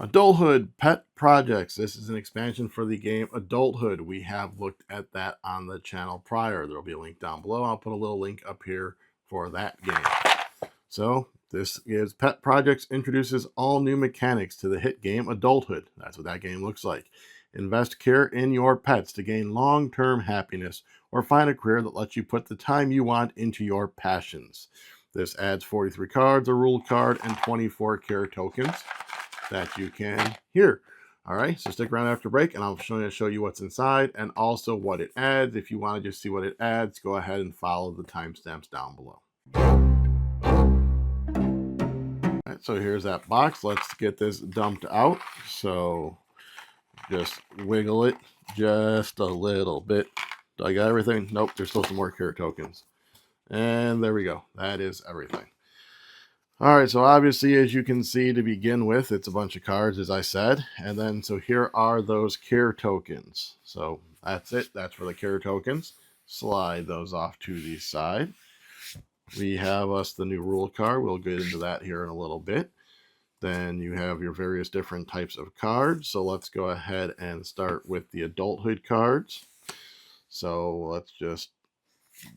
Adulthood Pet Projects. This is an expansion for the game Adulthood. We have looked at that on the channel prior. There will be a link down below. I'll put a little link up here for that game. So this is Pet Projects introduces all new mechanics to the hit game Adulthood. That's what that game looks like. Invest care in your pets to gain long-term happiness, or find a career that lets you put the time you want into your passions. This adds 43 cards, a rule card, and 24 care tokens that you can hear. All right, so stick around after break and I'll show you what's inside and also what it adds. If you want to just see what it adds, go ahead and follow the timestamps down below. All right, so here's that box. Let's get this dumped out. So just wiggle it just a little bit. Do I got everything? Nope, there's still some more care tokens. And there we go. That is everything. All right, so obviously, as you can see to begin with, it's a bunch of cards, as I said. And then, so here are those care tokens. So that's it. That's for the care tokens. Slide those off to the side. We have us the new rule card. We'll get into that here in a little bit. Then you have your various different types of cards. So let's go ahead and start with the adulthood cards. So let's just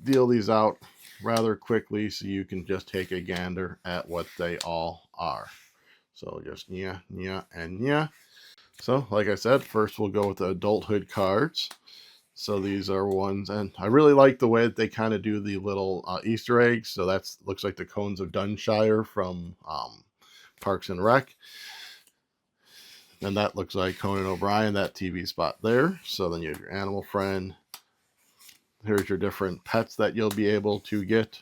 deal these out rather quickly so you can just take a gander at what they all are. So just nya, and nya. So like I said, first we'll go with the adulthood cards. So these are ones, and I really like the way that they kind of do the little Easter eggs. So that looks like the cones of Dunshire from Parks and Rec. And that looks like Conan O'Brien, that TV spot there. So then you have your animal friend. Here's your different pets that you'll be able to get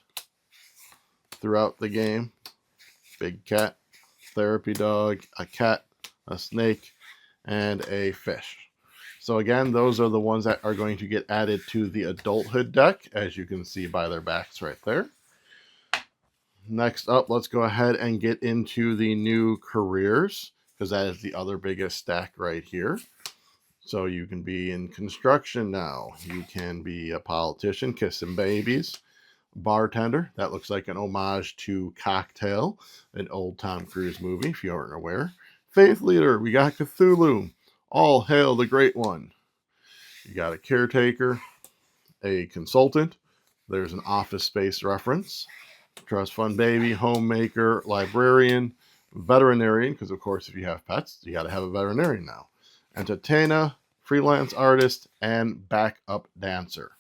throughout the game. Big cat, therapy dog, a cat, a snake, and a fish. So again, those are the ones that are going to get added to the adulthood deck, as you can see by their backs right there. Next up, let's go ahead and get into the new careers, because that is the other biggest stack right here. So you can be in construction now. You can be a politician, kissing babies. Bartender, that looks like an homage to Cocktail, an old Tom Cruise movie, if you aren't aware. Faith leader, we got Cthulhu. All hail the great one. You got a caretaker, a consultant. There's an Office Space reference. Trust fund baby, homemaker, librarian, veterinarian, because of course if you have pets, you got to have a veterinarian now. Entertainer, freelance artist, and backup dancer.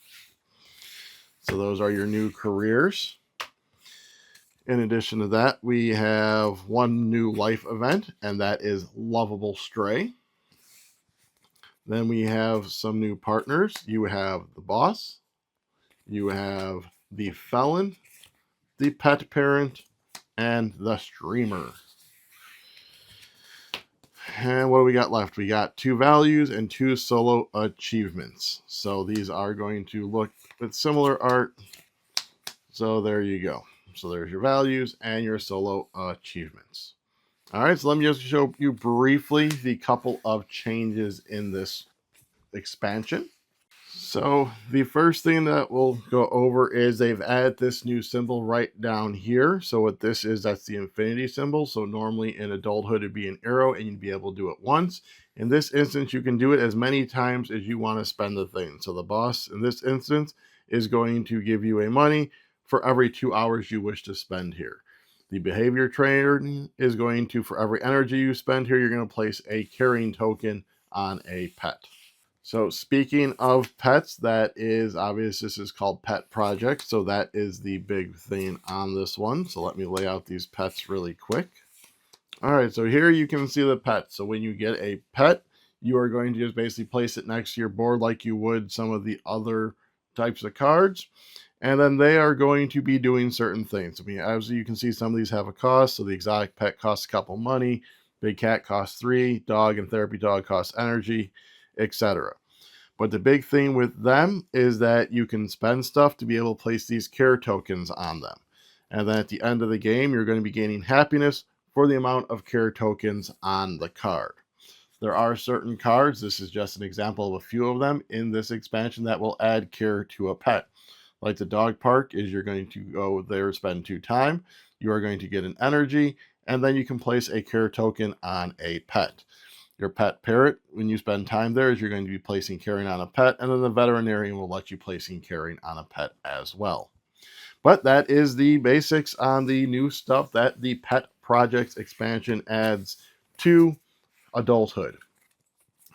So those are your new careers. In addition to that, we have one new life event, and that is Lovable Stray. Then we have some new partners. You have the boss, you have the felon, the pet parent, and the streamer. And what do we got left? We got 2 values and 2 solo achievements. So these are going to look with similar art. So there you go. So there's your values and your solo achievements. All right, so let me just show you briefly the couple of changes in this expansion. So the first thing that we'll go over is they've added this new symbol right down here. So what this is, that's the infinity symbol. So normally in adulthood, it'd be an arrow and you'd be able to do it once. In this instance, you can do it as many times as you want to spend the thing. So the boss in this instance is going to give you a money for every 2 hours you wish to spend here. The behavior trainer is going to, for every energy you spend here, you're going to place a caring token on a pet. So speaking of pets, that is obvious. This is called Pet Project. So that is the big thing on this one. So let me lay out these pets really quick. All right, so here you can see the pet. So when you get a pet, you are going to just basically place it next to your board like you would some of the other types of cards. And then they are going to be doing certain things. I mean, as you can see, some of these have a cost. So the exotic pet costs a couple money. Big cat costs 3. Dog and therapy dog costs energy, etc. But the big thing with them is that you can spend stuff to be able to place these care tokens on them. And then at the end of the game, you're going to be gaining happiness for the amount of care tokens on the card. There are certain cards, this is just an example of a few of them in this expansion, that will add care to a pet. Like the dog park is you're going to go there, spend 2 time. You are going to get an energy, and then you can place a care token on a pet. Your pet parrot, when you spend time there, is you're going to be placing caring on a pet, and then the veterinarian will let you placing caring on a pet as well. But that is the basics on the new stuff that the Pet Projects expansion adds to Adulthood.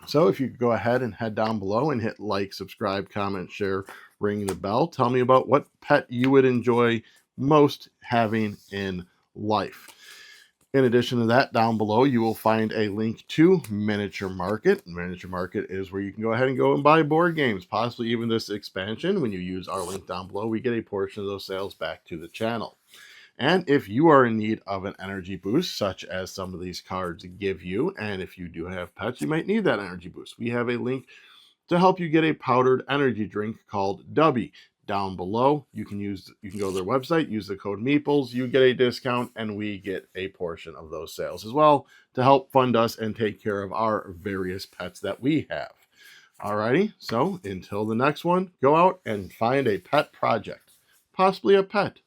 So if you could go ahead and head down below and hit like, subscribe, comment, share, ring the bell. Tell me about what pet you would enjoy most having in life. In addition to that, down below, you will find a link to Miniature Market. Miniature Market is where you can go ahead and go and buy board games, possibly even this expansion. When you use our link down below, we get a portion of those sales back to the channel. And if you are in need of an energy boost, such as some of these cards give you, and if you do have pets, you might need that energy boost. We have a link to help you get a powdered energy drink called Dubby. Down below, you can go to their website, use the code Meeples, you get a discount, and we get a portion of those sales as well to help fund us and take care of our various pets that we have. Alrighty, so until the next one, go out and find a pet project, possibly a pet